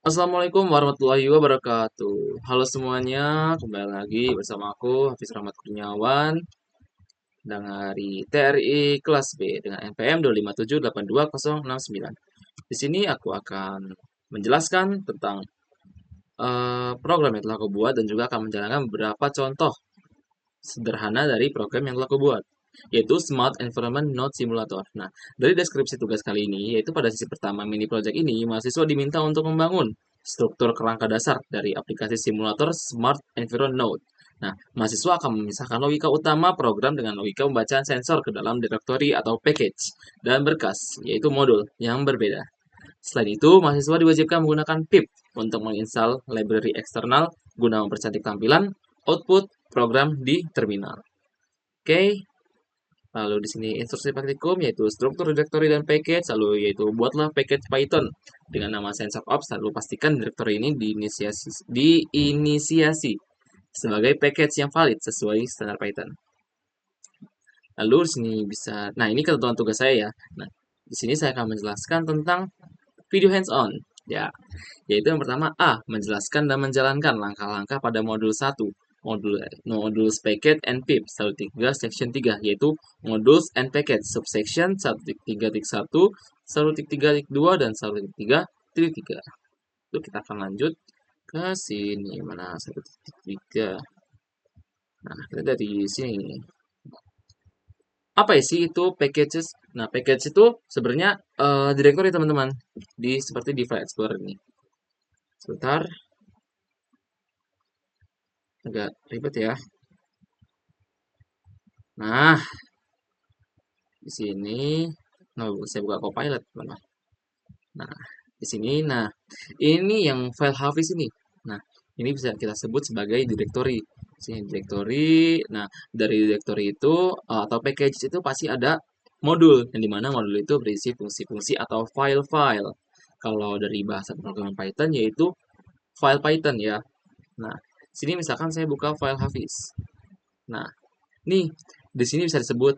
Assalamualaikum warahmatullahi wabarakatuh. Halo semuanya, kembali lagi bersama aku Hafiz Rahmat Kurniawan dari TRI kelas B dengan NPM 257826069. Di sini aku akan menjelaskan tentang program yang telah aku buat dan juga akan menjalankan beberapa contoh sederhana dari program yang telah aku buat, yaitu Smart Environment Node Simulator. Nah, dari deskripsi tugas kali ini, yaitu pada sesi pertama mini project ini, mahasiswa diminta untuk membangun struktur kerangka dasar dari aplikasi simulator Smart Environment Node. Nah, mahasiswa akan memisahkan logika utama program dengan logika pembacaan sensor ke dalam direktori atau package dan berkas, yaitu modul yang berbeda. Selain itu, mahasiswa diwajibkan menggunakan pip untuk menginstal library eksternal guna mempercantik tampilan output program di terminal. Oke, lalu di sini instruksi praktikum yaitu struktur directory dan package, lalu yaitu buatlah package Python dengan nama SensorOps, lalu pastikan directory ini diinisiasi sebagai package yang valid sesuai standar Python. Lalu di sini bisa, nah ini ketentuan tugas saya ya. Nah, di sini saya akan menjelaskan tentang video hands-on. Ya, yaitu yang pertama A, menjelaskan dan menjalankan langkah-langkah pada modul satu, modul packet and pip 1.3 section 3, yaitu modules and packet subsection 1.3.1, 1.3.2 dan 1.3.3. Itu kita akan lanjut ke sini, mana 1.3. Nah, kita dari sini. Apa sih itu packages? Nah, package itu sebenarnya directory teman-teman, seperti di File Explorer ini. Sebentar, agak ribet ya. Nah, di sini, nah, saya buka Copilot, teman-teman. Nah, di sini, nah, ini yang file Hafiz ini. Nah, ini bisa kita sebut sebagai directory. Sini directory. Nah, dari directory itu atau package itu pasti ada modul, yang dimana modul itu berisi fungsi-fungsi atau file-file. Kalau dari bahasa pemrograman Python yaitu file Python ya. Nah, sini misalkan saya buka file Hafiz. Nah, nih, di sini bisa disebut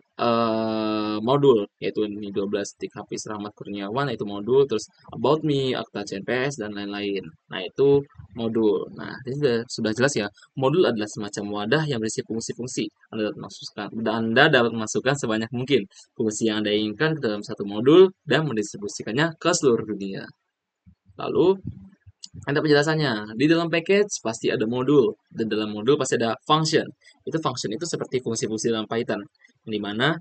modul, yaitu ini 12 titik Hafiz Rahmat Kurniawan, yaitu modul, terus About Me, Akta CNPS, dan lain-lain. Nah, itu modul. Nah, ini sudah jelas ya, modul adalah semacam wadah yang berisi fungsi-fungsi. Anda dapat masukkan sebanyak mungkin fungsi yang Anda inginkan ke dalam satu modul dan mendistribusikannya ke seluruh dunia. Lalu, ada penjelasannya. Di dalam package pasti ada modul, dan dalam modul pasti ada function. Itu function itu seperti fungsi-fungsi dalam Python, di mana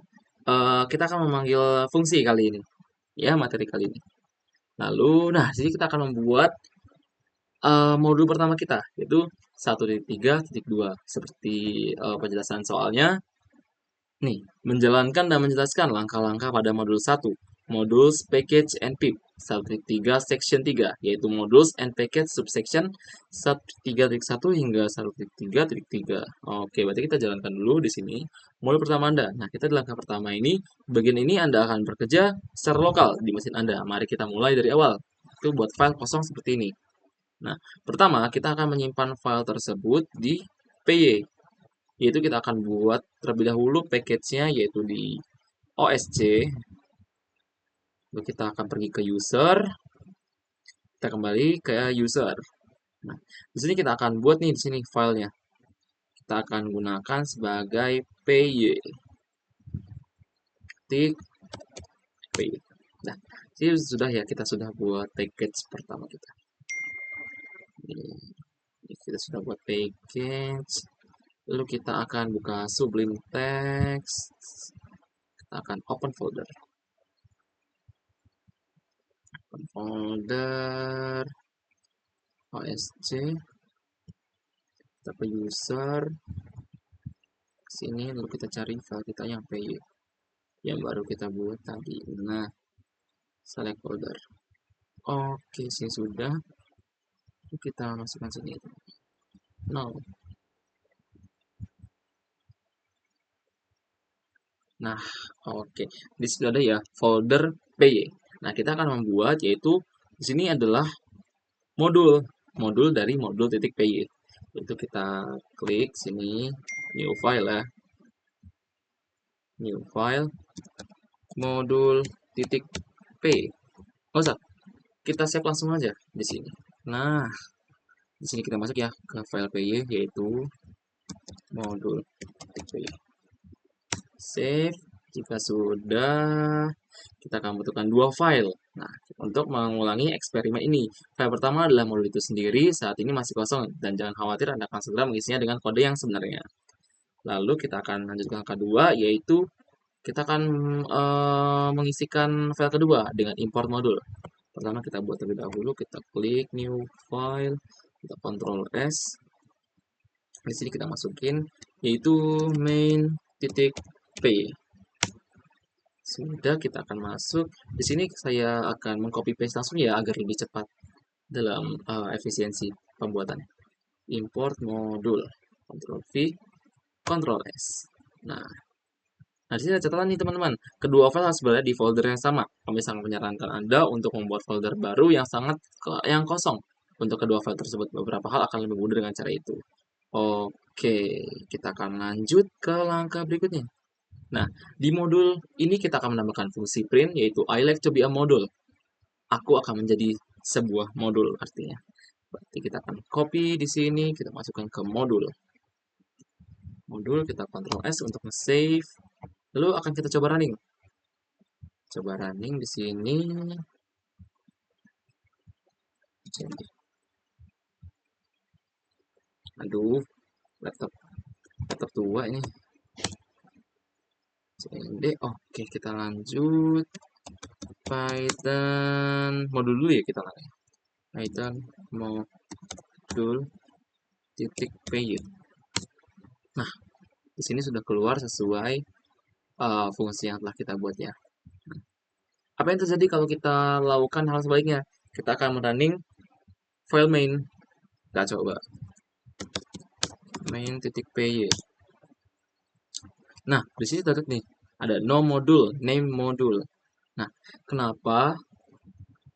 kita akan memanggil fungsi kali ini, ya materi kali ini. Lalu, nah, jadi kita akan membuat modul pertama kita, yaitu 1.3.2. Seperti penjelasan soalnya, nih, menjalankan dan menjelaskan langkah-langkah pada modul 1, Modules, Package, and Pip, 1.3 Section 3, yaitu Modules and Package Subsection 1.3.1 hingga 1.3.3. Oke, berarti kita jalankan dulu di sini. Modul pertama Anda. Nah, kita di langkah pertama ini, bagian ini Anda akan bekerja secara lokal di mesin Anda. Mari kita mulai dari awal. Itu buat file kosong seperti ini. Nah, pertama kita akan menyimpan file tersebut di PY, yaitu kita akan buat terlebih dahulu package-nya yaitu di OSC. Lalu kita akan pergi ke user, kita kembali ke user. Nah, di sini kita akan buat nih di sini filenya. Kita akan gunakan sebagai py. Ketik py. Nah, ini sudah ya, kita sudah buat package pertama kita. Ini kita sudah buat package. Lalu kita akan buka Sublime Text. Kita akan open folder. Open folder. OSC. Kita ke user. Sini lalu kita cari file kita yang py. Yang baru kita buat tadi. Nah, select folder. Oke, sini sudah. Lalu kita masukkan sini. No. Nah, oke. Di situ ada ya folder py. Nah, kita akan membuat yaitu di sini adalah modul dari modul titik py. Itu kita klik sini new file ya. New file modul titik p. Nggak usah, kita save langsung aja di sini. Nah, di sini kita masuk ya ke file py, yaitu modul.py. Save. Jika sudah, kita akan membutuhkan dua file. Nah, untuk mengulangi eksperimen ini, file pertama adalah modul itu sendiri, saat ini masih kosong, dan jangan khawatir, Anda akan segera mengisinya dengan kode yang sebenarnya. Lalu kita akan lanjutkan ke kedua, yaitu kita akan mengisikan file kedua dengan import modul. Pertama kita buat terlebih dahulu, kita klik new file, kita Ctrl S. Di sini kita masukin yaitu main.py. Sudah, kita akan masuk. Di sini saya akan mengcopy paste langsung ya agar lebih cepat dalam efisiensi pembuatan. Import modul, Ctrl V, Ctrl S. Nah, di sini ada catatan nih teman-teman. Kedua file harus berada di folder yang sama. Kami sangat menyarankan Anda untuk membuat folder baru yang yang kosong untuk kedua file tersebut. Beberapa hal akan lebih mudah dengan cara itu. Oke, kita akan lanjut ke langkah berikutnya. Nah, di modul ini kita akan menambahkan fungsi print, yaitu I like to be a module. Aku akan menjadi sebuah modul artinya. Berarti kita akan copy di sini, kita masukkan ke modul. Modul, kita Ctrl S untuk save. Lalu akan kita coba running. Coba running di sini. Aduh, laptop tua ini. cd. Oke, kita lanjut. Python modul dulu ya kita lanjut. Python modul .py. Nah, di sini sudah keluar sesuai fungsi yang telah kita buat ya. Apa yang terjadi kalau kita lakukan hal sebaliknya? Kita akan running file main. Kita coba main.py. Nah, di sini terlihat nih ada no module, name module. Nah, kenapa?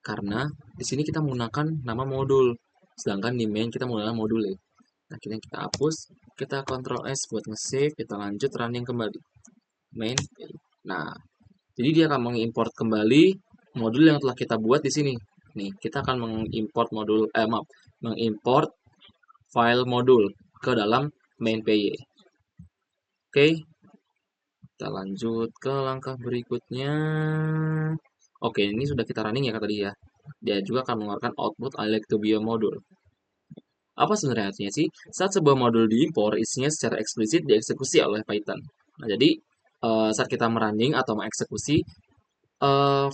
Karena di sini kita menggunakan nama modul, sedangkan di main kita menggunakan modul ya. Nah, kita hapus, kita Ctrl S buat nge-save, kita lanjut running kembali. Main. Nah, jadi dia akan mengimport kembali modul yang telah kita buat di sini. Nih, kita akan mengimport mengimport file modul ke dalam main.py. Oke, kita lanjut ke langkah berikutnya. Oke, ini sudah kita running ya tadi ya. Dia juga akan mengeluarkan output I like to be a module. Apa sebenarnya artinya sih? Saat sebuah modul diimpor, isinya secara eksplisit dieksekusi oleh Python. Nah, jadi saat kita merunning atau mengeksekusi,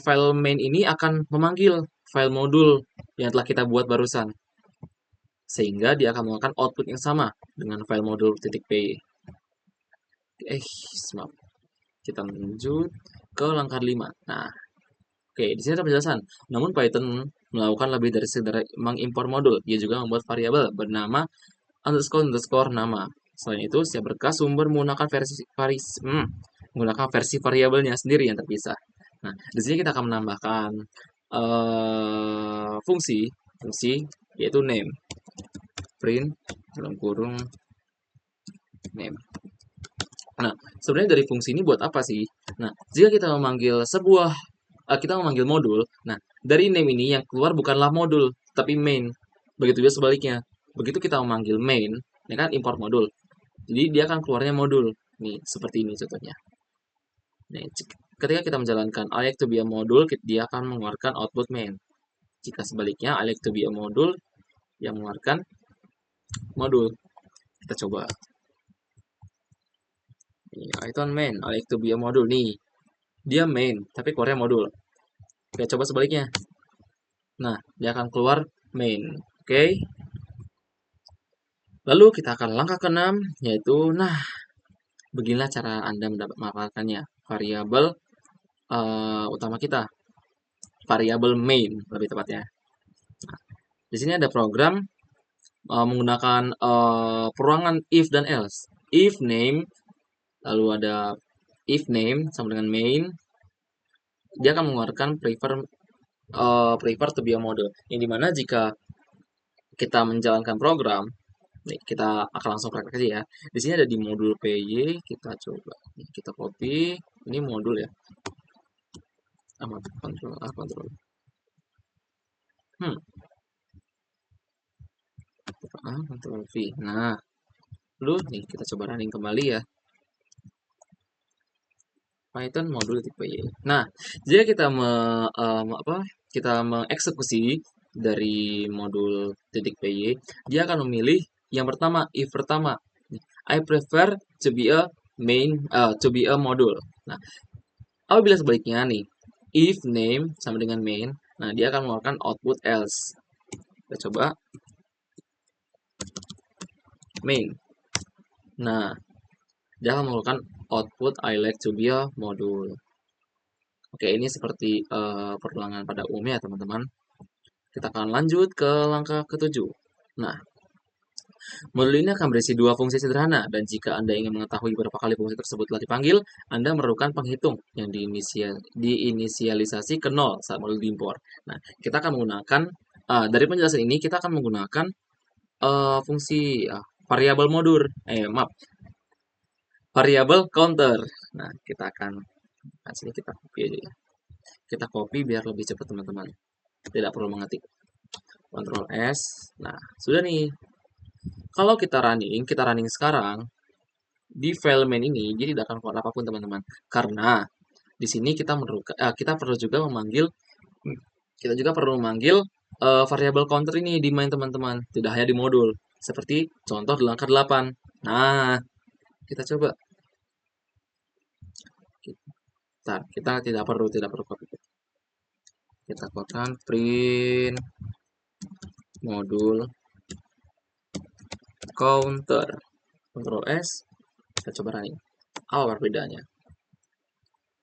file main ini akan memanggil file modul yang telah kita buat barusan. Sehingga dia akan mengeluarkan output yang sama dengan file modul.py. Maaf. Kita lanjut ke langkah 5. Nah, oke, di sini ada penjelasan. Namun Python melakukan lebih dari sekedar mengimpor modul. Dia juga membuat variabel bernama underscore nama. Selain itu, setiap berkas sumber menggunakan versi variabelnya sendiri yang terpisah. Nah, di sini kita akan menambahkan fungsi yaitu name, print dalam kurung name. Nah, sebenarnya dari fungsi ini buat apa sih? Nah, jika kita memanggil modul, nah dari name ini yang keluar bukanlah modul, tapi main. Begitu juga sebaliknya. Begitu kita memanggil main, ini kan import modul. Jadi dia akan keluarnya modul. Nih, seperti ini contohnya. Nih, ketika kita menjalankan I like to be a module, dia akan mengeluarkan output main. Jika sebaliknya, I like to be a module yang mengeluarkan modul. Kita coba. Nih, Python main, I like to be a module. Nih, dia main, tapi keluarnya modul. Kita coba sebaliknya. Nah, dia akan keluar main. Oke. Lalu kita akan langkah ke-6, yaitu, nah, beginilah cara Anda mendapatkannya. Variabel utama kita. Variabel main, lebih tepatnya. Nah, di sini ada program menggunakan peruangan if dan else. If name, lalu ada if name sama dengan main, dia akan mengeluarkan prefer to be a model. Yang dimana jika kita menjalankan program, nih, kita akan langsung praktek aja ya. Di sini ada di modul PY, kita coba. Nih, kita copy, ini modul ya. Kontrol. Ctrl V. Nah, lalu nih kita coba running kembali ya. Python modul tipe Y. Nah, jika kita kita mengeksekusi dari modul titik .py, dia akan memilih yang pertama, if pertama. I prefer to be a module. Nah, apabila sebaliknya nih, if name sama dengan main, nah dia akan mengeluarkan output else. Kita coba main. Nah, dia akan mengeluarkan output I like to be a module. Oke, ini seperti perulangan pada umumnya teman-teman. Kita akan lanjut ke langkah ketujuh. Nah, modul ini akan berisi dua fungsi sederhana, dan jika Anda ingin mengetahui berapa kali fungsi tersebut telah dipanggil, Anda memerlukan penghitung yang diinisialisasi ke 0 saat modul diimpor. Nah, kita akan menggunakan, dari penjelasan ini, kita akan menggunakan fungsi variabel modul, variabel counter. Nah, kita akan, sini kita copy aja ya. Kita copy biar lebih cepat teman-teman. Tidak perlu mengetik. Ctrl S. Nah, sudah nih. Kalau kita running sekarang di file main ini, jadi tidak akan keluar apapun teman-teman. Karena di sini kita perlu juga memanggil variabel counter ini di main teman-teman, tidak hanya di modul. Seperti contoh di langkah 8. Nah, kita coba. Kita tidak perlu copy. Kita keluarkan print modul counter. Ctrl S. Kita coba running. Apa perbedaannya?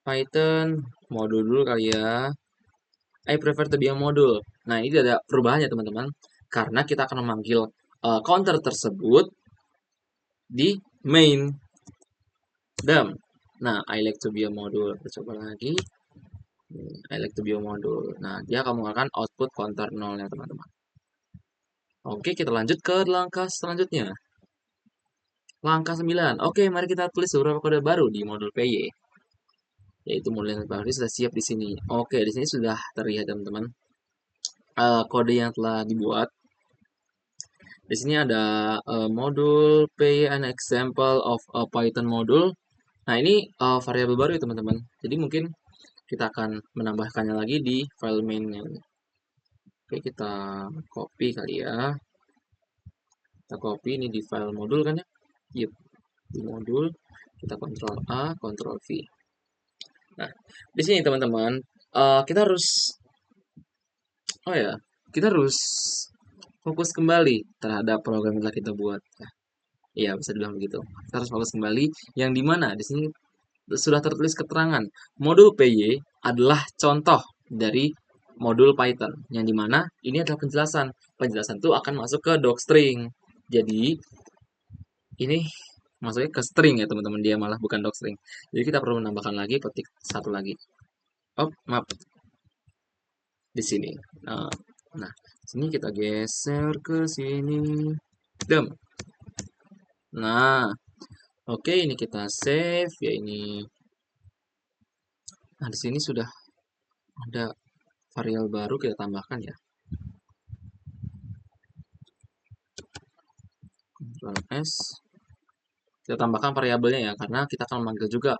Python modul dulu kali ya. I prefer to be a module. Nah, ini ada perubahannya teman-teman. Karena kita akan memanggil counter tersebut di main. Nah, I like to be a module. Kita coba lagi. I like to be a module. Nah, dia akan mengeluarkan output counter 0-nya teman-teman. Oke, kita lanjut ke langkah selanjutnya. Langkah 9. Oke, mari kita tulis beberapa kode baru di modul PY. Yaitu modul yang baru sudah siap di sini. Oke, di sini sudah terlihat teman-teman. Kode yang telah dibuat. Di sini ada modul PY an example of a Python module. Nah, ini variabel baru ya teman-teman. Jadi mungkin kita akan menambahkannya lagi di file main-nya. Oke, kita copy kali ya. Kita copy ini di file modul kan ya? Yep, di modul. Kita Ctrl A, Ctrl V. Nah, di sini teman-teman, kita harus fokus kembali terhadap program yang telah kita buat. Iya, bisa dibilang begitu. Kita harus fokus kembali yang dimana di sini sudah tertulis keterangan modul PY adalah contoh dari modul Python yang dimana ini adalah penjelasan. Penjelasan itu akan masuk ke docstring. Jadi ini masuknya ke string ya teman-teman, dia malah bukan docstring. Jadi kita perlu menambahkan lagi petik satu lagi. Oh, maaf. Di sini. Nah, sini kita geser ke sini. Nah, oke, ini kita save ya ini. Nah, di sini sudah ada variabel baru, kita tambahkan ya. Ctrl S. Kita tambahkan variabelnya ya, karena kita akan memanggil juga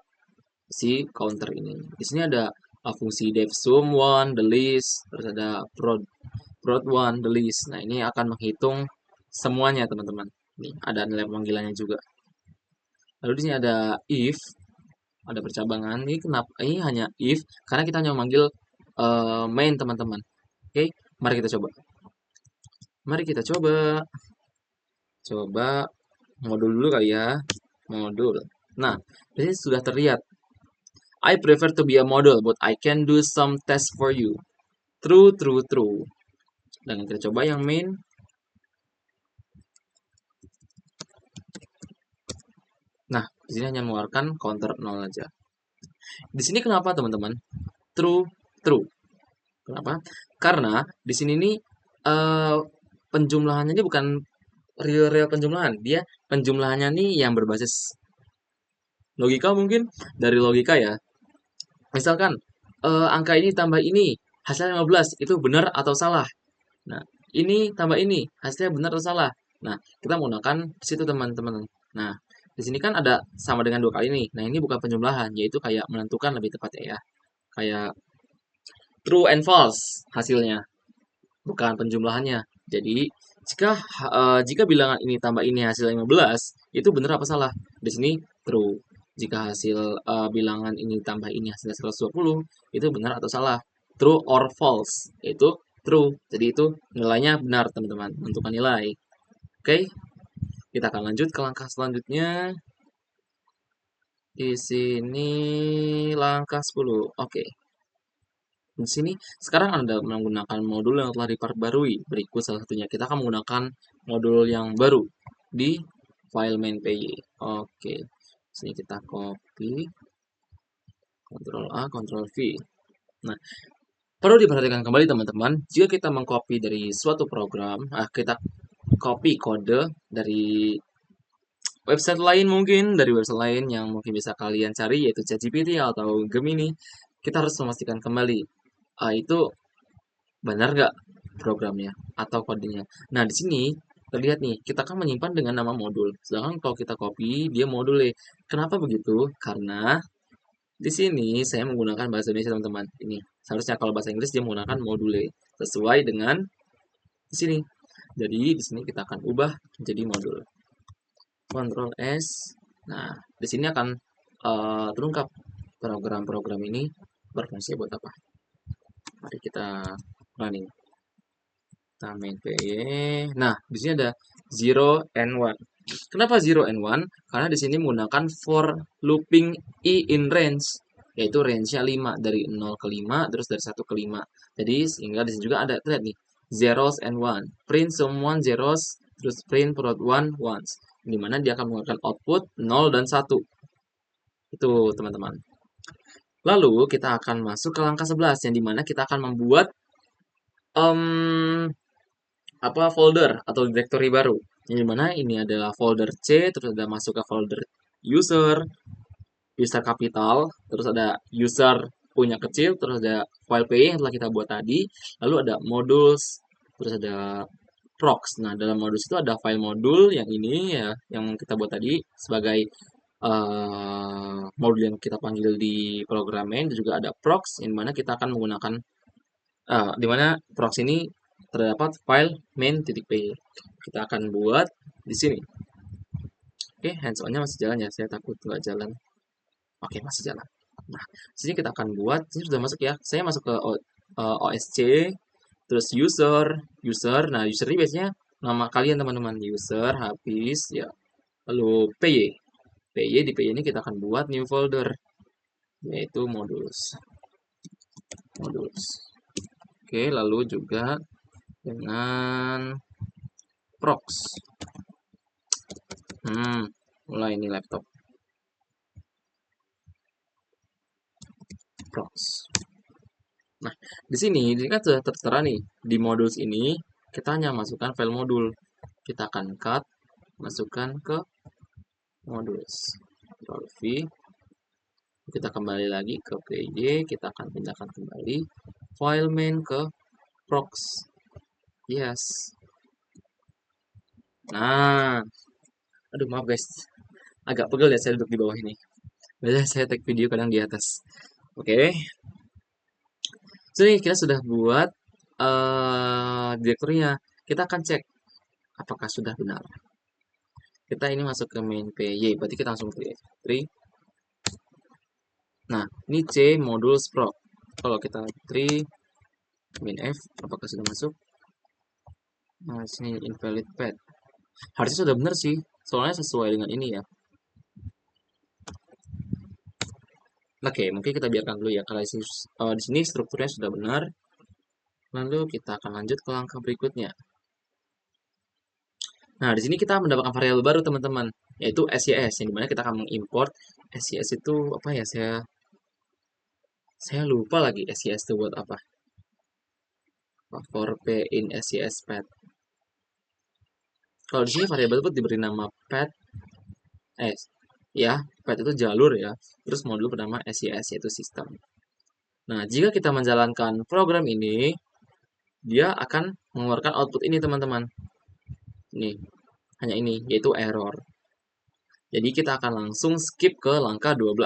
si counter ini. Di sini ada fungsi devsum1, the list, terus ada prod1, the list. Nah, ini akan menghitung semuanya teman-teman. Nih, ada nilai pemanggilannya juga. Lalu di sini ada if, ada percabangan. Ini kenapa? Ini hanya if karena kita hanya memanggil main teman-teman. Oke, mari kita coba. Coba modul dulu kali ya. Modul. Nah, di sini sudah terlihat. I prefer to be a model, but I can do some tests for you. True, true, true. Dan kita coba yang main. Nah, di sini hanya mengeluarkan counter 0 aja. Di sini kenapa teman-teman? True, true. Kenapa? Karena di sini nih penjumlahannya ini bukan real penjumlahan, dia penjumlahannya nih yang berbasis logika mungkin dari logika ya. Misalkan angka ini tambah ini hasilnya 15 itu benar atau salah. Nah, ini tambah ini hasilnya benar atau salah. Nah, kita menggunakan situ teman-teman. Nah, di sini kan ada sama dengan 2 kali nih. Nah, ini bukan penjumlahan, yaitu kayak menentukan lebih tepatnya ya. Kayak true and false hasilnya, bukan penjumlahannya. Jadi, jika bilangan ini tambah ini hasilnya 15, itu benar apa salah? Di sini true. Jika hasil bilangan ini tambah ini hasilnya 120, itu benar atau salah? True or false? Itu true. Jadi itu nilainya benar, teman-teman. Menentukan nilai. Oke, kita akan lanjut ke langkah selanjutnya. Di sini langkah 10. Oke. Di sini sekarang Anda menggunakan modul yang telah diperbarui. Berikut salah satunya. Kita akan menggunakan modul yang baru di file main.py. Oke. Sini kita copy, Ctrl A, Ctrl V. Nah, perlu diperhatikan kembali teman-teman, jika kita mengcopy dari suatu program, kita copy kode dari website lain mungkin, dari website lain yang mungkin bisa kalian cari, yaitu ChatGPT atau Gemini, kita harus memastikan kembali, itu benar nggak programnya atau kodenya. Nah, di sini terlihat nih, kita kan menyimpan dengan nama modul. Sedangkan kalau kita copy, dia module. Kenapa begitu? Karena di sini saya menggunakan bahasa Indonesia, teman-teman. Ini seharusnya kalau bahasa Inggris dia menggunakan module sesuai dengan di sini. Jadi di sini kita akan ubah menjadi modul. Ctrl S. Nah, di sini akan terungkap program-program ini berfungsi buat apa. Mari kita running. Kita main PY. Nah, di sini ada 0 and 1. Kenapa 0 and 1? Karena di sini menggunakan for looping i in range, yaitu range-nya 5, dari 0 ke 5, terus dari 1 ke 5. Jadi sehingga di sini juga ada, lihat nih, zeros and 1. Print someone zeros, terus print prod 1 ones. Dimana dia akan menggunakan output 0 dan 1. Itu teman-teman. Lalu kita akan masuk ke langkah 11, yang dimana kita akan membuat folder atau directory baru. Yang dimana ini adalah folder C, terus ada masuk ke folder user, user capital, terus ada user punya kecil, terus ada file P yang telah kita buat tadi, lalu ada modules, terus ada procs. Nah, dalam modules itu ada file modul yang ini ya, yang kita buat tadi sebagai modul yang kita panggil di program main, dan juga ada procs yang mana kita akan menggunakan di mana procs ini terdapat file main.py. Kita akan buat di sini. Oke, hands-on-nya masih jalan ya, saya takut nggak jalan. Oke, masih jalan. Nah, sini kita akan buat, sini sudah masuk ya. Saya masuk ke OSC, terus user. Nah, user ini biasanya nama kalian teman-teman, user, habis ya. Lalu PY di PY ini kita akan buat new folder, yaitu modules. Oke, lalu juga dengan procs. Mulai ini laptop. Procs. Nah, di sini kan sudah tertera nih, di modules ini kita hanya masukkan file modul. Kita akan cut, masukkan ke modules. Ctrl V. Kita kembali lagi ke PY, kita akan pindahkan kembali file main ke procs. Yes. Nah, aduh maaf guys, agak pegel ya saya duduk di bawah ini. Biasanya saya take video kadang di atas. Oke. Jadi kita sudah buat direkturnya. Kita akan cek apakah sudah benar. Kita ini masuk ke main PY, berarti kita langsung create directory. Nah, ini C modul proc. Kalau kita tree min F, apakah sudah masuk? Nah, sini invalid path. Harusnya sudah benar sih, soalnya sesuai dengan ini ya. Oke, mungkin kita biarkan dulu ya. Kalau di sini strukturnya sudah benar. Lalu kita akan lanjut ke langkah berikutnya. Nah, di sini kita mendapatkan variabel baru teman-teman, yaitu SYS, yang dimana kita akan mengimport SYS itu apa ya? Saya lupa lagi SYS itu buat apa. For P in SYS path. Kalau di sini variabel itu diberi nama path, ya, path itu jalur ya. Terus modul bernama SYS yaitu sistem. Nah, jika kita menjalankan program ini, dia akan mengeluarkan output ini teman-teman. Nih, hanya ini, yaitu error. Jadi kita akan langsung skip ke langkah 12.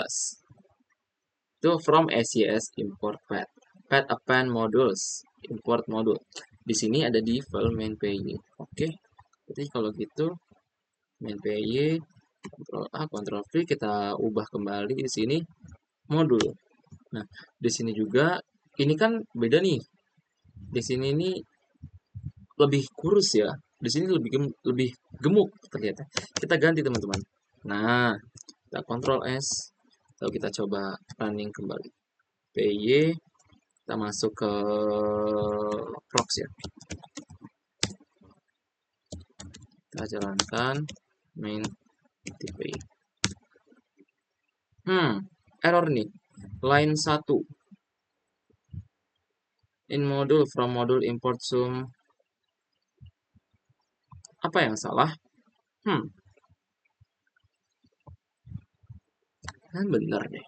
Itu from SYS import pad. Pad append modules, import module. Di sini ada di file main.py. Oke. Jadi kalau gitu main.py Ctrl A, Ctrl V, kita ubah kembali di sini modul. Nah, di sini juga ini kan beda nih. Di sini ini lebih kurus ya. Di sini lebih gemuk ternyata. Kita ganti teman-teman. Nah, kita Ctrl S, lalu kita coba running kembali. PY, kita masuk ke prox ya. Kita jalankan main.py. Error nih. Line 1. In module from module import zoom. Apa yang salah? Kan bener deh.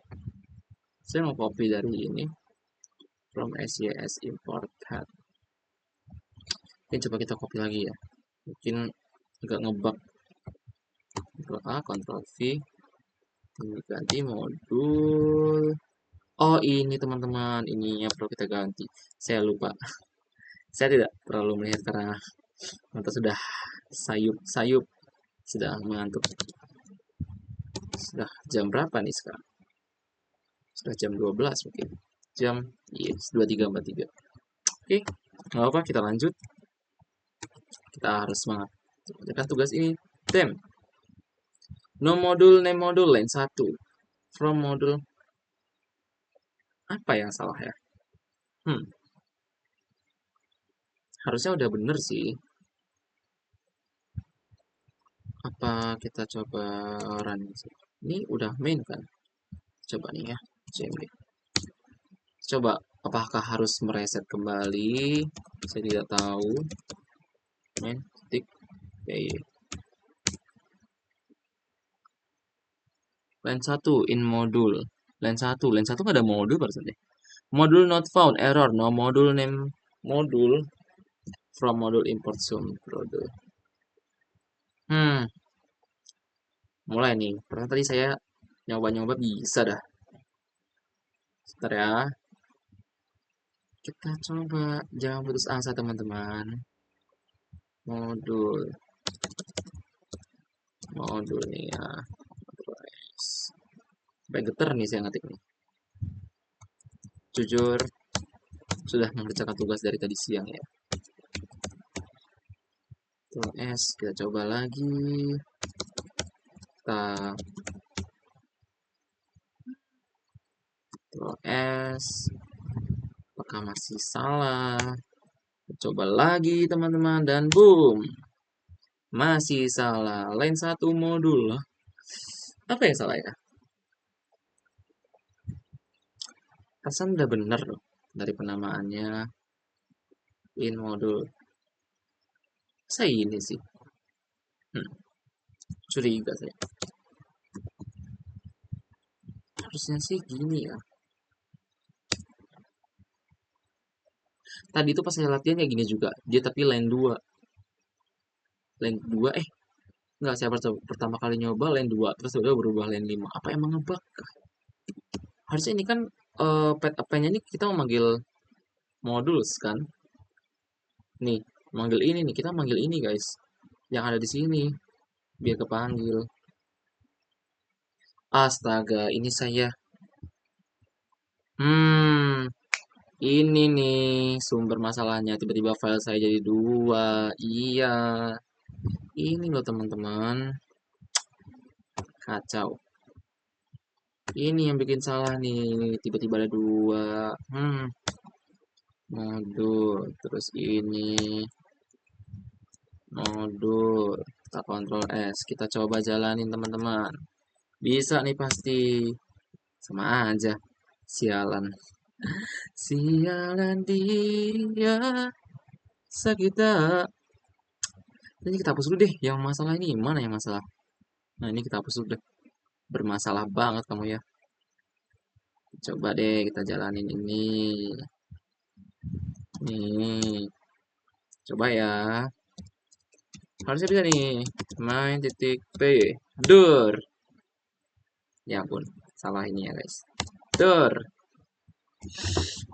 Saya mau copy dari ini. From SYS import head. Ini coba kita copy lagi ya. Mungkin agak ngebug. Ctrl A, Ctrl V. Ini ganti modul. Oh ini teman-teman, ini yang perlu kita ganti. Saya lupa. Saya tidak terlalu melihat karena mata sudah sayup-sayup, sudah mengantuk. Sudah jam berapa nih sekarang? Sudah jam 12 mungkin. Jam yes, 23.43. Oke, nggak apa, kita lanjut. Kita harus semangat. Kerjakan tugas ini. Tem. No module, name module, line 1. From module. Apa yang salah ya? Harusnya udah bener sih. Apa kita coba run sih? Ini udah main kan? Coba nih ya, CMD. Coba, apakah harus mereset kembali? Saya tidak tahu. Main, titik, py. Line 1, in module. Line 1 nggak ada modul barusan deh. Module not found, error, no module name module from module import zoom module. Mulai nih. Pertama tadi saya nyoba-nyoba bisa dah. Sebentar ya. Kita coba, jangan putus asa teman-teman. Modul nih ya. Sampai getar nih saya ngetik nih. Jujur, sudah mengerjakan tugas dari tadi siang ya. Ctrl S, kita coba lagi. Kita Ctrl S. Apakah masih salah? Coba lagi teman-teman dan boom. Masih salah. Line 1 modul. Apa yang salah ya? Rasanya udah bener loh dari penamaannya. In modul. Saya ini sih. Curiga saya. Harusnya sih gini ya. Tadi itu pas saya latihan kayak gini juga. Dia tapi line 2. Line 2 enggak, saya pertama kali nyoba line 2 terus udah berubah line 5. Apa emang ngebug? Harusnya ini kan pad append-nya ini kita memanggil modules kan. Nih, manggil ini nih, kita manggil ini guys. Yang ada di sini biar kepanggil. Astaga, ini saya. Ini nih sumber masalahnya. Tiba-tiba file saya jadi 2. Iya. Ini loh teman-teman. Kacau. Ini yang bikin salah nih. Tiba-tiba ada 2. Modul. Terus ini. Modul. Kita Ctrl S. Kita coba jalanin teman-teman. Bisa nih pasti. Sama aja. Sialan. Sialan dia. Sakita. Ini kita hapus dulu deh. Yang masalah ini. Mana yang masalah? Nah ini kita hapus dulu deh. Bermasalah banget kamu ya. Coba deh kita jalanin ini. Nih. Coba ya. Harusnya bisa nih. Main titik P. Dur. Ya ampun, salah ini ya guys. Dur.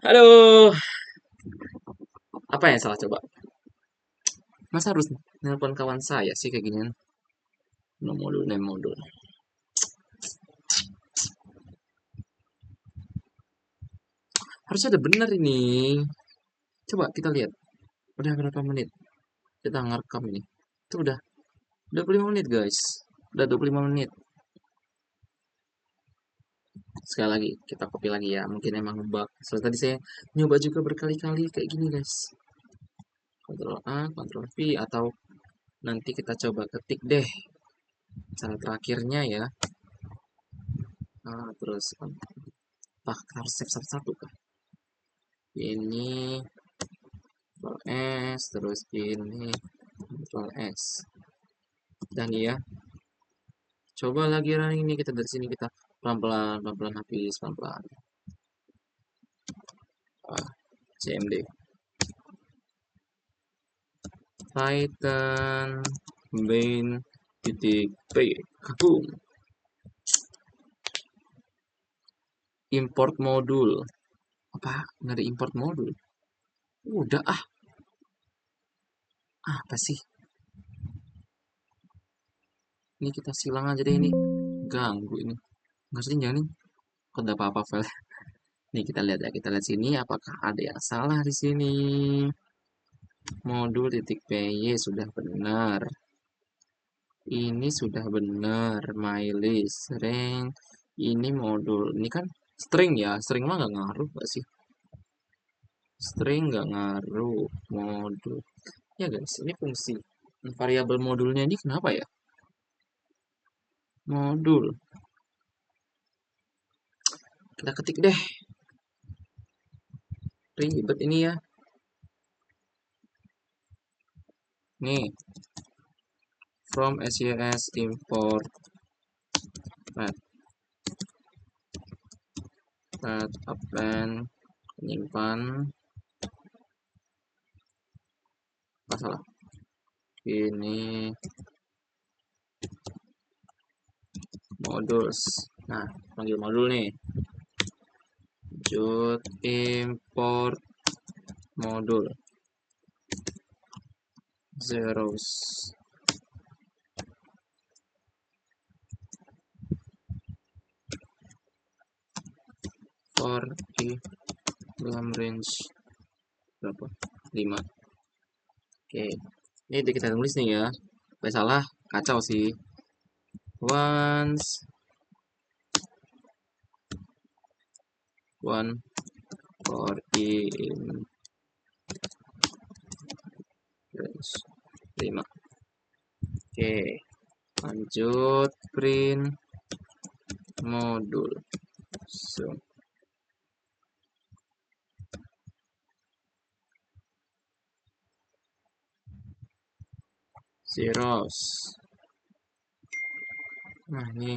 Aduh, apa yang salah coba? Masa harus nelpon kawan saya sih kayak ginian? No modul, no modul. Harusnya ada benar ini. Coba kita lihat. Udah berapa menit? Kita ngerekam ini. Itu udah 25 menit guys. Udah 25 menit. Sekali lagi, kita copy lagi ya. Mungkin emang bug. Soalnya tadi saya nyoba juga berkali-kali kayak gini guys. Ctrl A, Ctrl V, atau nanti kita coba ketik deh. Cara terakhirnya ya. Terus, apakah harus save satu-satu kah? Ini Ctrl S, terus ini Ctrl S. Dan ya, coba lagi running ini, kita dari sini kita pelan-pelan, pelan-pelan habis, pelan-pelan. CMD. Python main titik P. Kabum. Import modul. Apa? Nggak ada import modul? Udah apa sih? Ini kita silang aja deh ini. Ganggu ini. Nggak sih jangan nih. Kok ada apa-apa file. Nih kita lihat ya, kita lihat sini apakah ada yang salah di sini. Modul titik py sudah benar. Ini sudah benar. Mylist rank. Ini modul. Ini kan string ya. String mah nggak ngaruh nggak sih? String nggak ngaruh. Modul. Ya guys, ini fungsi. Variabel modulnya ini kenapa ya? Modul. Kita ketik deh. Ribet ini ya. Nih. From SYS import pad append menyimpan apa salah ini modules. Nah, panggil modul nih. Lanjut import modul zeros. For i dalam range berapa? 5. Oke. Ini kita tulis nih ya. Sampai salah, kacau sih. Once one for in range 5. Oke. Lanjut print modul. So. Zeros. Nah ini,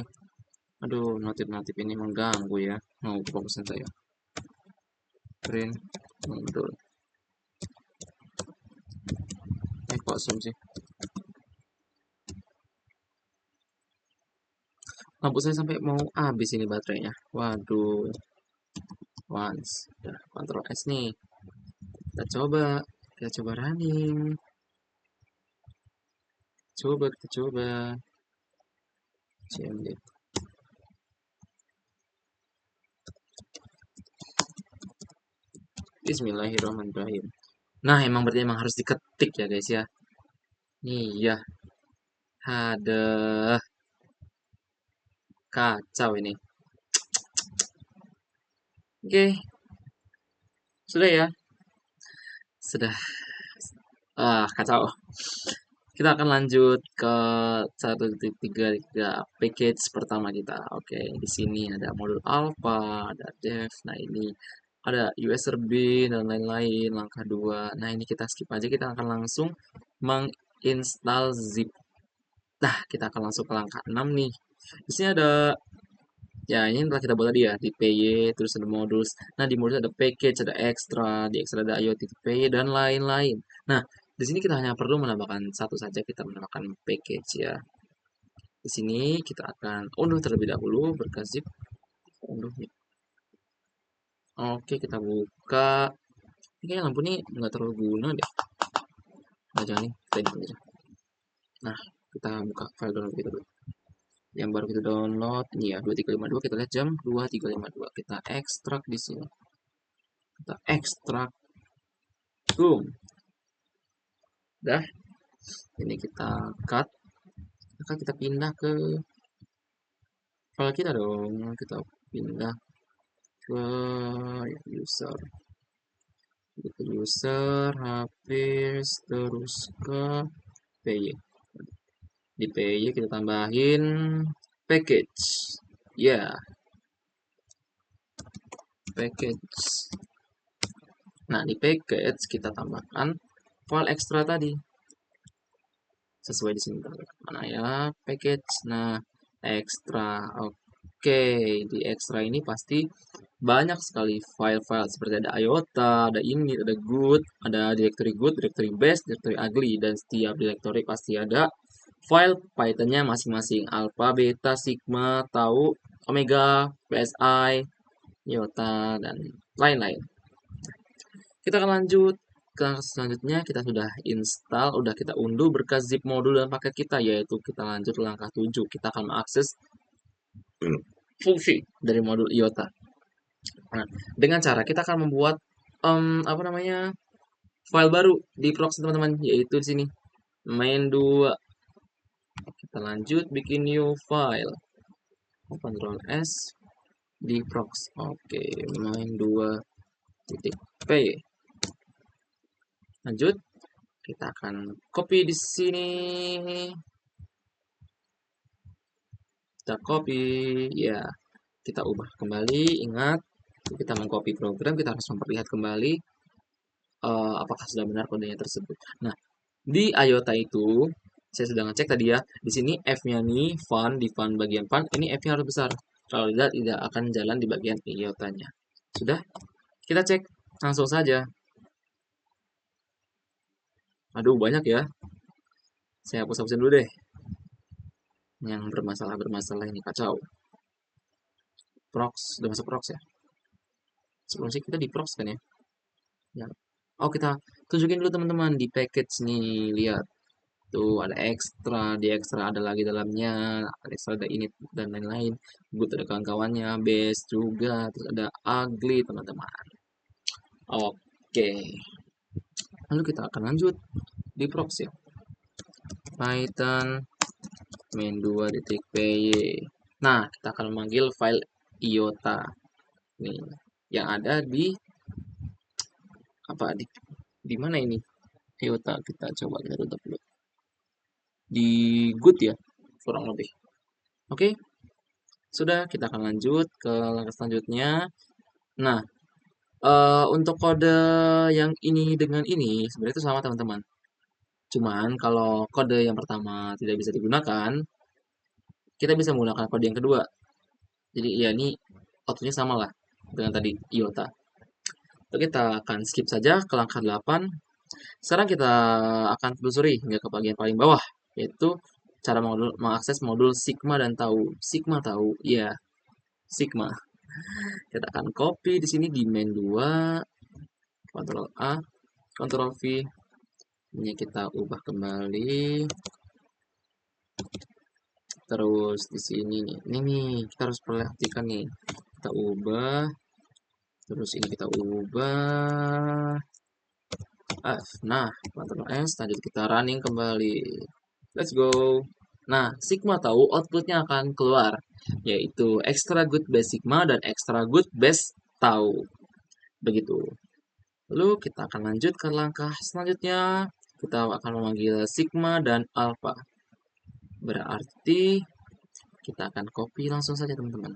aduh notif-notif ini mengganggu ya. Mau fokusin saya. Print modul. Kok zoom sih? Lampu saya sampai mau habis ini baterainya. Waduh. Once. Udah, Ctrl S nih. Kita coba running. Kita coba. CMD. Bismillahirrahmanirrahim. Nah, berarti harus diketik ya guys ya. Nih ya. Ada kacau ini. Oke. Sudah ya. Sudah. Kacau. Kita akan lanjut ke 1.3 package pertama kita. Oke, di sini ada modul alpha, ada dev. Nah, ini ada USB dan lain-lain. Langkah 2. Nah, ini kita skip aja. Kita akan langsung menginstal zip. Nah, kita akan langsung ke langkah 6 nih. Di sini ada ya, ini telah kita buat tadi ya, di PY, terus ada modus. Nah, di modus ada package, ada extra, di extra ada IoT PY, dan lain-lain. Nah, Di sini kita hanya perlu menambahkan satu saja, kita menambahkan package ya. Di sini kita akan unduh terlebih dahulu berkas zip. Unduh nih. Oke, kita buka. Ini kayaknya lampu ini nggak terlalu guna deh. Nah, jangan nih, kita edit aja. Nah, kita buka file download kita dulu. Yang baru kita download ini ya, 2352. Kita lihat jam 2352. Kita ekstrak di sini. Kita ekstrak. Boom. Dah. Ini kita cut. Maka kita pindah ke file kita dong. Kita pindah ke user. Ke user, hafiz, terus ke PY. Di PY kita tambahin package. Ya, package. Nah, di package kita tambahkan file ekstra tadi. Sesuai di sini. Mana ya? Package. Nah, ekstra. Oke, di ekstra ini pasti banyak sekali file-file seperti ada IOTA, ada init, ada good, ada good, directory base, directory ugly, dan setiap directory pasti ada file Python-nya masing-masing, alpha, beta, sigma, tau, omega, psi, iota, dan lain-lain. Kita akan lanjut ke langkah selanjutnya. Kita sudah install, udah kita unduh berkas zip modul dan paket kita, yaitu kita lanjut ke langkah 7. Kita akan mengakses fungsi dari modul iota. Nah, dengan cara kita akan membuat apa namanya, file baru di proxy teman-teman, yaitu di sini main 2. Kita lanjut bikin new file. Ctrl S di proxy. Oke, main 2.p. Lanjut, kita akan copy di sini. Kita copy, ya. Kita ubah kembali. Ingat, kita mengcopy program, kita harus memperlihat kembali apakah sudah benar kodenya tersebut. Nah, di IOTA itu saya sudah ngecek tadi ya. Di sini F-nya nih fun, di fun bagian fun, ini F-nya harus besar. Kalau tidak akan jalan di bagian IOTA-nya. Sudah? Kita cek langsung saja. Aduh, banyak ya. Saya hapus-hapusin dulu deh. Yang bermasalah ini kacau. Prox, udah masuk prox ya? Sebelum sih kita di prox kan ya? Ya. Oh, kita tunjukin dulu teman-teman di package nih. Lihat. Tuh ada ekstra, di ekstra ada lagi dalamnya, ada ekstra, ada init dan lain-lain. Good ada kawan-kawannya, base juga, terus ada ugly teman-teman. Oke. Lalu kita akan lanjut di proxy. Python main 2.py. Nah, kita akan memanggil file iota. Nih, yang ada di apa di mana ini? Iota kita coba kita tutup dulu. Di good ya, kurang lebih. Oke. Sudah, kita akan lanjut ke langkah selanjutnya. Nah, untuk kode yang ini dengan ini sebenarnya itu sama teman-teman. Cuman kalau kode yang pertama tidak bisa digunakan, kita bisa menggunakan kode yang kedua. Jadi ya ini outputnya sama lah dengan tadi iota. Oke, kita akan skip saja ke langkah 8. Sekarang kita akan telusuri hingga ke bagian paling bawah, yaitu cara mengakses modul sigma dan tau. Sigma tau, ya, sigma. Kita akan copy di sini di main 2, Ctrl A, Ctrl V. Ini kita ubah kembali. Terus di sini nih, ini nih kita harus perhatikan nih. Kita ubah. Terus ini kita ubah. F. Nah, Ctrl S, lanjut kita running kembali. Let's go. Nah, sigma tahu outputnya akan keluar, yaitu extra good base sigma dan extra good base tahu. Begitu. Lalu kita akan lanjut ke langkah selanjutnya. Kita akan memanggil sigma dan alpha. Berarti kita akan copy langsung saja teman-teman.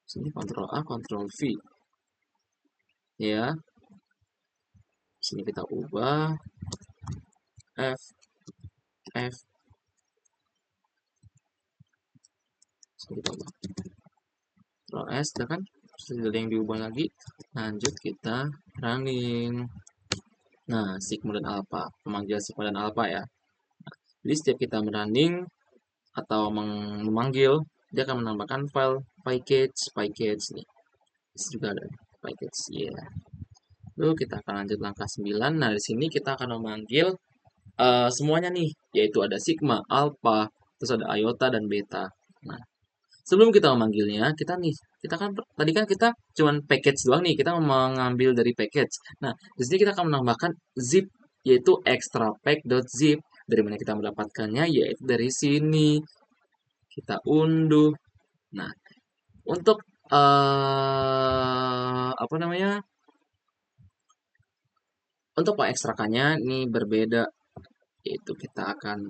Sini Ctrl A, Ctrl V. Ya. Sini kita ubah F. Sini kita ubah Ctrl S, kan? Tidak ada yang diubah lagi. Lanjut kita running. Nah, sigma dan alpha, pemanggil sigma dan alpha ya. Jadi setiap kita running atau memanggil, dia akan menambahkan file package nih. Di sini juga ada package ya. Yeah. Lalu kita akan lanjut langkah 9. Nah, di sini kita akan memanggil semuanya nih, yaitu ada sigma, alpha, terus ada iota dan beta. Nah, sebelum kita memanggilnya, kita kan tadi kan kita cuman package doang nih, kita mengambil dari package. Nah, di sini kita akan menambahkan zip, yaitu extrapack.zip. Dari mana kita mendapatkannya? Yaitu dari sini. Kita unduh. Nah, untuk apa namanya? Untuk pengekstrakannya ini berbeda, yaitu kita akan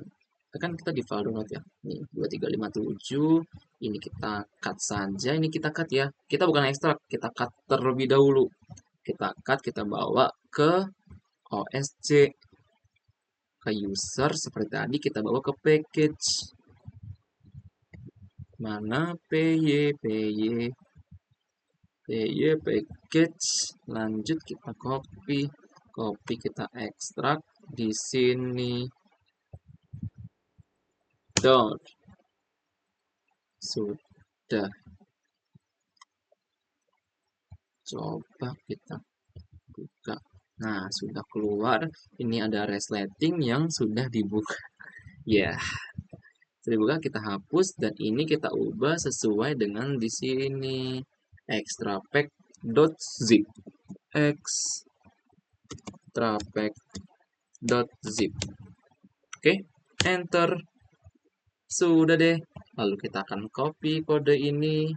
kan kita di file download ya. Nih 2357, ini kita cut saja, ini kita cut ya. Kita bukan ekstrak, kita cut terlebih dahulu. Kita cut, kita bawa ke OSC, ke user seperti tadi kita bawa ke package. Mana py package, lanjut kita copy kita ekstrak di sini. Down. Sudah. Coba kita buka. Nah, sudah keluar. Ini ada resleting yang sudah dibuka. Ya. Yeah. Sudah dibuka, kita hapus dan ini kita ubah sesuai dengan di sini. Extrapack.zip. Extrapack.zip. Oke, enter. Sudah deh. Lalu kita akan copy kode ini,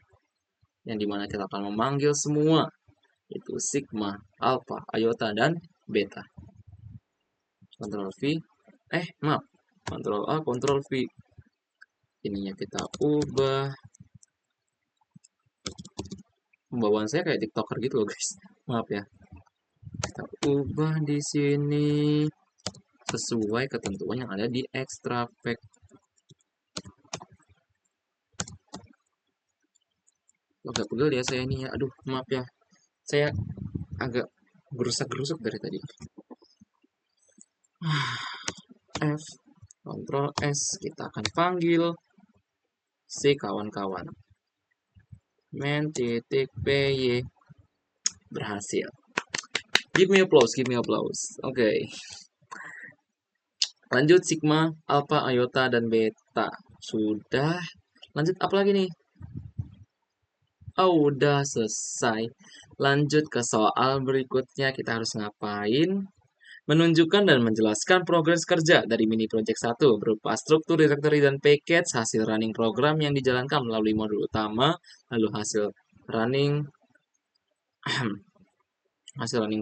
yang dimana kita akan memanggil semua, itu sigma, alpha, iota, dan beta. Ctrl V, maaf, Ctrl A, Ctrl V. Ininya kita ubah. Pembawaan saya kayak TikToker gitu loh guys. Maaf ya. Kita ubah di sini sesuai ketentuan yang ada di extrapack. Agak pegel ya saya ini ya. Aduh, maaf ya. Saya agak gerusak-gerusuk dari tadi. F, Ctrl S, kita akan panggil si kawan-kawan. Men.py berhasil. Give me applause. Oke. Lanjut sigma, alpha, iota, dan beta. Sudah. Lanjut apa lagi nih? Oh, udah selesai. Lanjut ke soal berikutnya. Kita harus ngapain? Menunjukkan dan menjelaskan progres kerja dari mini project 1 berupa struktur, directory, dan package hasil running program yang dijalankan melalui modul utama, lalu hasil running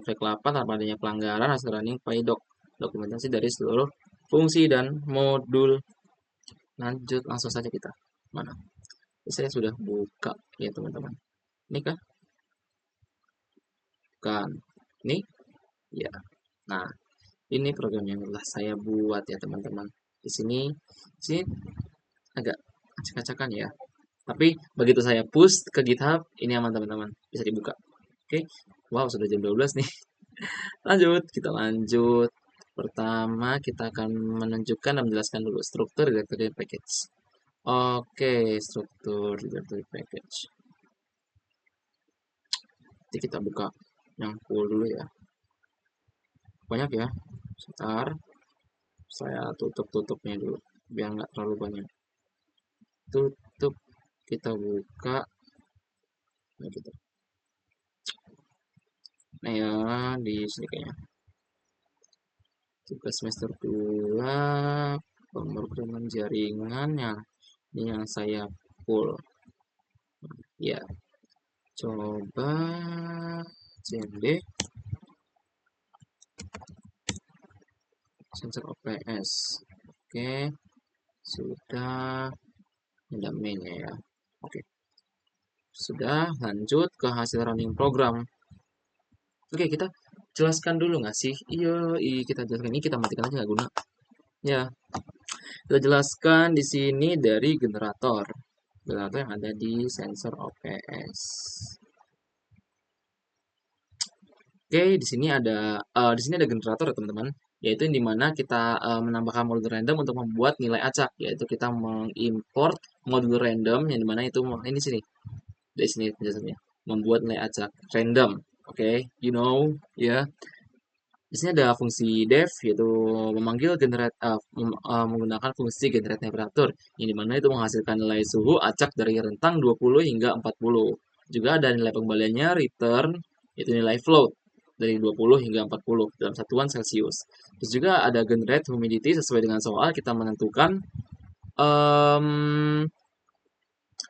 flag 8 tanpa adanya pelanggaran, hasil running PyDoc, dokumentasi dari seluruh fungsi dan modul. Lanjut, langsung saja kita. Mana? Saya sudah buka ya teman-teman. Ini kah? Bukan. Ini? Ya. Nah, ini program yang telah saya buat ya teman-teman. Di sini agak acak-acakan ya. Tapi begitu saya push ke GitHub, ini aman teman-teman. Bisa dibuka. Oke. Wow, sudah jam 12 nih. Lanjut, kita lanjut. Pertama, kita akan menunjukkan dan menjelaskan dulu struktur directory package. Oke, struktur directory package. Nanti kita buka yang full dulu ya. Banyak ya. Sebentar. Saya tutup-tutupnya dulu biar nggak terlalu banyak. Tutup, kita buka. Nah, gitu. Nah ya, di sini kayaknya. Tugas semester 2 pemrograman jaringannya. Ini yang saya full. Ya, coba cmd sensor OPS. Oke, sudah. Ada mainnya ya. Oke, sudah. Lanjut ke hasil running program. Oke, kita jelaskan dulu nggak sih? Iya, kita jelaskan ini, kita matikan aja nggak guna. Ya, kita jelaskan di sini dari generator yang ada di sensor OPS. Oke, di sini ada generator ya teman-teman, yaitu yang dimana kita menambahkan modul random untuk membuat nilai acak, yaitu kita mengimport modul random yang dimana itu ini sini, di sini penjelasannya, membuat nilai acak random. Oke, ya. Di sini ada fungsi def, yaitu memanggil menggunakan fungsi generate temperature, yang dimana itu menghasilkan nilai suhu acak dari rentang 20 hingga 40. Juga ada nilai pengembaliannya return, yaitu nilai float dari 20 hingga 40 dalam satuan Celcius. Terus juga ada generate humidity, sesuai dengan soal kita menentukan um,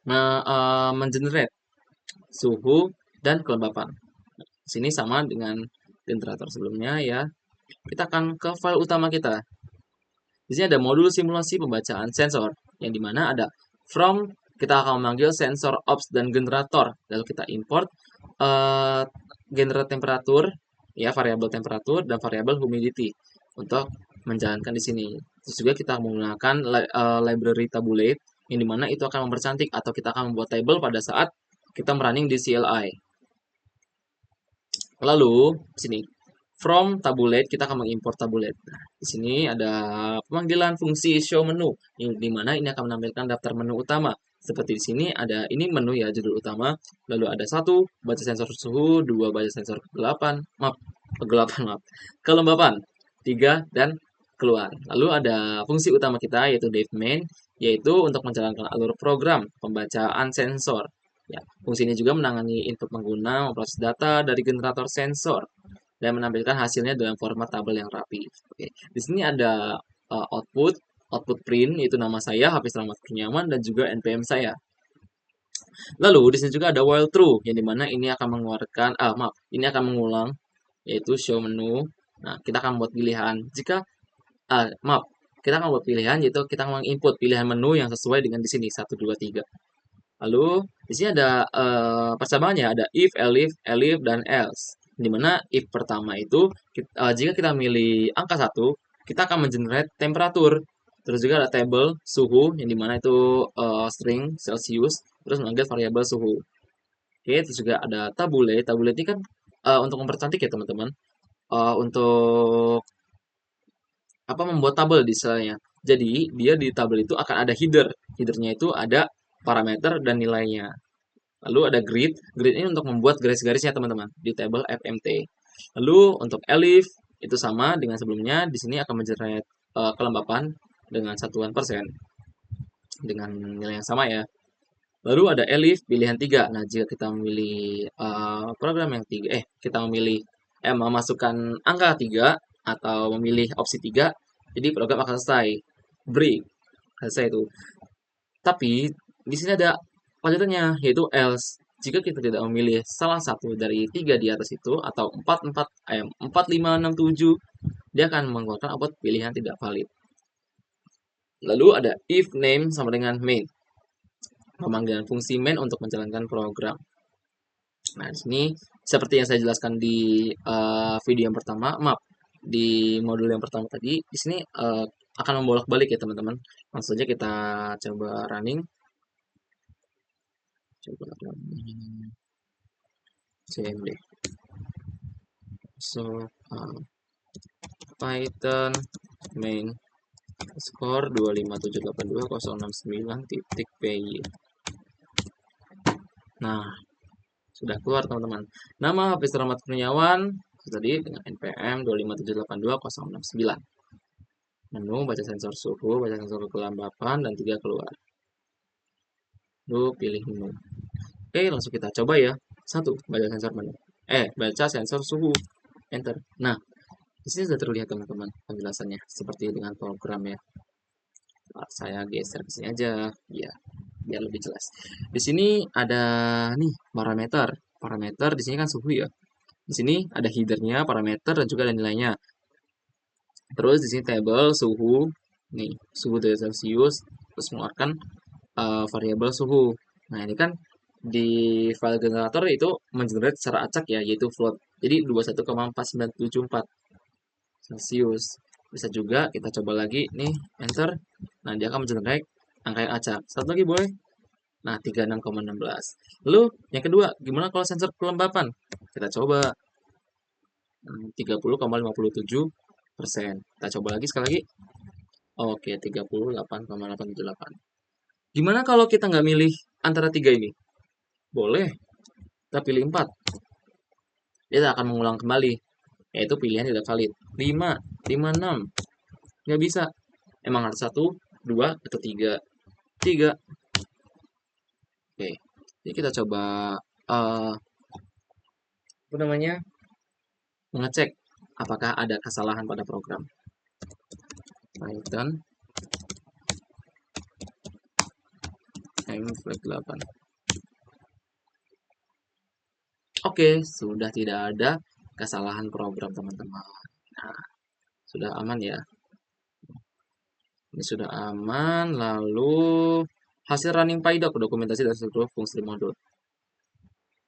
mengenerate suhu dan kelembapan. Sini sama dengan generator sebelumnya ya. Kita akan ke file utama kita. Di sini ada modul simulasi pembacaan sensor, yang dimana ada from, kita akan memanggil sensor ops dan generator. Lalu kita import generate temperatur, ya variabel temperatur dan variabel humidity untuk menjalankan di sini. Terus juga kita menggunakan library tabulate, yang dimana itu akan mempercantik atau kita akan membuat table pada saat kita merunning di CLI. Lalu sini from tabulate kita akan mengimport tabulate. Nah, di sini ada pemanggilan fungsi show menu, di mana ini akan menampilkan daftar menu utama. Seperti di sini ada ini menu ya, judul utama. Lalu ada 1 baca sensor suhu, 2 baca sensor kegelapan maaf, kelembapan, 3 dan keluar. Lalu ada fungsi utama kita yaitu dev main, yaitu untuk menjalankan alur program pembacaan sensor. Ya, fungsi ini juga menangani input pengguna, memproses data dari generator sensor dan menampilkan hasilnya dalam format tabel yang rapi. Oke, di sini ada output print, yaitu nama saya, Hafiz Rahmat Kurniawan, dan juga NPM saya. Lalu di sini juga ada while true, yang dimana ini akan mengeluarkan, ini akan mengulang, yaitu show menu. Nah, kita akan membuat pilihan. Kita akan membuat pilihan, yaitu kita akan menginput pilihan menu yang sesuai dengan di sini 1, 2, 3. Lalu di sini ada persabaannya, ada if, elif, dan else. Dimana if pertama itu jika kita milih angka 1, kita akan mengenerate temperatur. Terus juga ada table suhu, yang dimana itu string Celsius, terus mengambil variabel suhu. Oke, terus juga ada tabulate. Tabulate ini kan untuk mempercantik ya teman-teman. Untuk membuat tabel di selnya. Jadi dia di tabel itu akan ada header. Headernya itu ada parameter dan nilainya. Lalu ada grid. Grid ini untuk membuat garis-garisnya teman-teman di tabel FMT. Lalu untuk elif itu sama dengan sebelumnya. Di sini akan menjerat kelembapan dengan satuan persen dengan nilai yang sama ya. Lalu ada elif pilihan 3. Nah, jika kita memilih program yang 3, kita memilih memasukkan angka 3 atau memilih opsi 3, jadi program akan selesai. Break. Selesai itu. Tapi di sini ada lanjutannya, yaitu else. Jika kita tidak memilih salah satu dari 3 di atas itu atau 4, 5, 6, 7, dia akan mengeluarkan output pilihan tidak valid. Lalu ada if name sama dengan main. Pemanggilan fungsi main untuk menjalankan program. Nah, di sini seperti yang saya jelaskan di video yang pertama, di modul yang pertama tadi, di sini akan membolak-balik ya teman-teman. Langsung saja kita coba running. CMD. So, Python main score 25782.069.py. Nah, sudah keluar teman-teman. Nama Hafiz Rahmat Kurniawan tadi dengan NPM 25782.069. Menu baca sensor suhu, baca sensor kelembapan, dan 3 keluar. Lalu pilih menu. Oke, langsung kita coba ya. 1, baca sensor menu. Baca sensor suhu. Enter. Nah, di sini sudah terlihat teman-teman penjelasannya seperti dengan program ya. Saya geser ke sini aja, ya, biar lebih jelas. Di sini ada nih parameter. Parameter di sini kan suhu ya. Di sini ada headernya, parameter, dan juga ada nilainya. Terus di sini table suhu, nih suhu dari Celsius, terus mengeluarkan variabel suhu. Nah ini kan di file generator itu mengenerate secara acak ya, yaitu float. Jadi 21,4974 Celsius. Bisa juga kita coba lagi nih, enter. Nah dia akan mengenerate angka yang acak. Satu lagi boleh. Nah 36,16. Lalu yang kedua, gimana kalau sensor kelembapan? Kita coba. 30,57%. Kita coba lagi sekali lagi. Oke, 38,878. Gimana kalau kita nggak milih antara tiga ini? Boleh, kita pilih 4. Dia akan mengulang kembali, yaitu pilihan tidak valid. 5, 5, 6. Nggak bisa. Emang harus 1, 2, atau 3. 3. Oke, jadi kita coba apa namanya, mengecek apakah ada kesalahan pada program. Python flag 8. Oke, sudah tidak ada kesalahan program teman-teman. Nah, sudah aman ya. Ini sudah aman. Lalu hasil running PyDoc, dokumentasi dan struktur fungsi modul.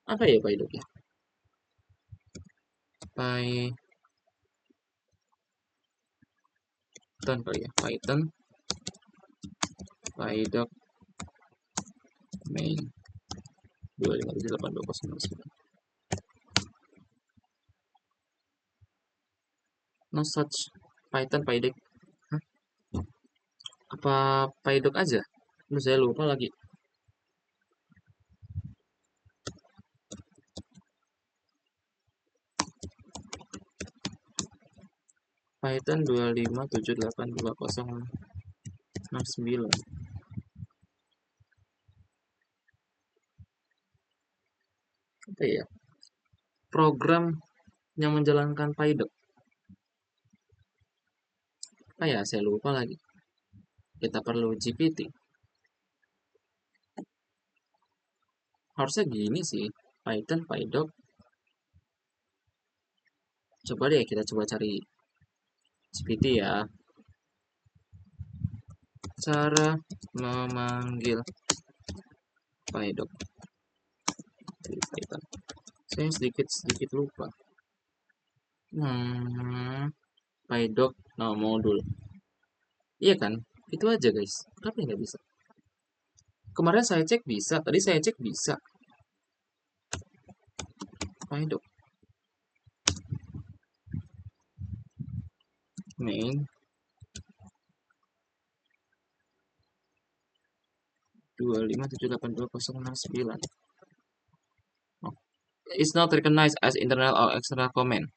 Apa ya PyDoc ya? Python kali ya. Python PyDoc main 2578209. No such Python PyDoc. Hah? Apa PyDoc aja? Aduh, saya lupa lagi. Python 257822069. Apa ya? Program yang menjalankan PyDoc. Apa ya? Saya lupa lagi. Kita perlu GPT. Harusnya gini sih. Python PyDoc. Coba deh kita coba cari GPT ya. Cara memanggil PyDoc di Python. Saya sedikit lupa. PyDoc nama modul. Iya kan? Itu aja guys. Kenapa nggak bisa? Kemarin saya cek bisa. Tadi saya cek bisa. PyDoc main 257822069. Oh. It's not recognized as internal or external command.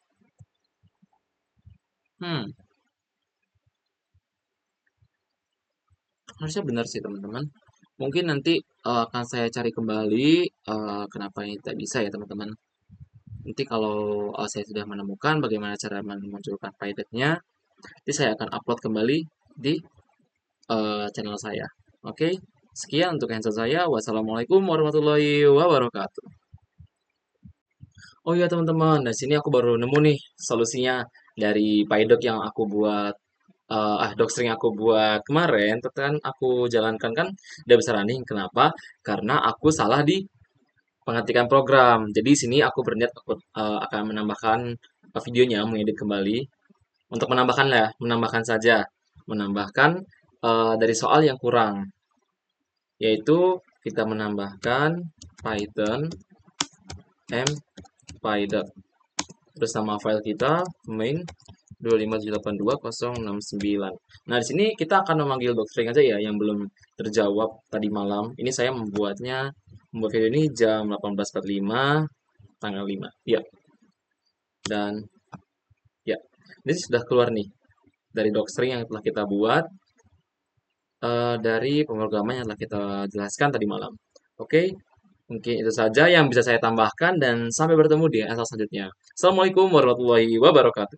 Harusnya benar sih teman-teman. Mungkin nanti akan saya cari kembali kenapa ini tidak bisa ya teman-teman. Nanti kalau saya sudah menemukan bagaimana cara memunculkan PyDoc-nya, nanti saya akan upload kembali di channel saya. Oke, sekian untuk answer saya. Wassalamualaikum warahmatullahi wabarakatuh. Oh iya teman-teman, di sini aku baru nemu nih solusinya dari PyDoc yang aku buat docstring aku buat kemarin, kan aku jalankan kan udah bisa running. Kenapa? Karena aku salah di pengetikan program. Jadi sini aku berniat aku akan menambahkan videonya, mengedit kembali untuk menambahkan ya, menambahkan saja, menambahkan dari soal yang kurang, yaitu kita menambahkan Python m pydoc. Terus nama file kita main 257822069. Nah, di sini kita akan memanggil docstring aja ya yang belum terjawab tadi malam. Ini saya membuat video ini jam 18.45 tanggal 5. Ya. Dan ya, ini sudah keluar nih dari docstring yang telah kita buat dari pemrograman yang telah kita jelaskan tadi malam. Oke, mungkin itu saja yang bisa saya tambahkan dan sampai bertemu di episode selanjutnya. Assalamualaikum warahmatullahi wabarakatuh.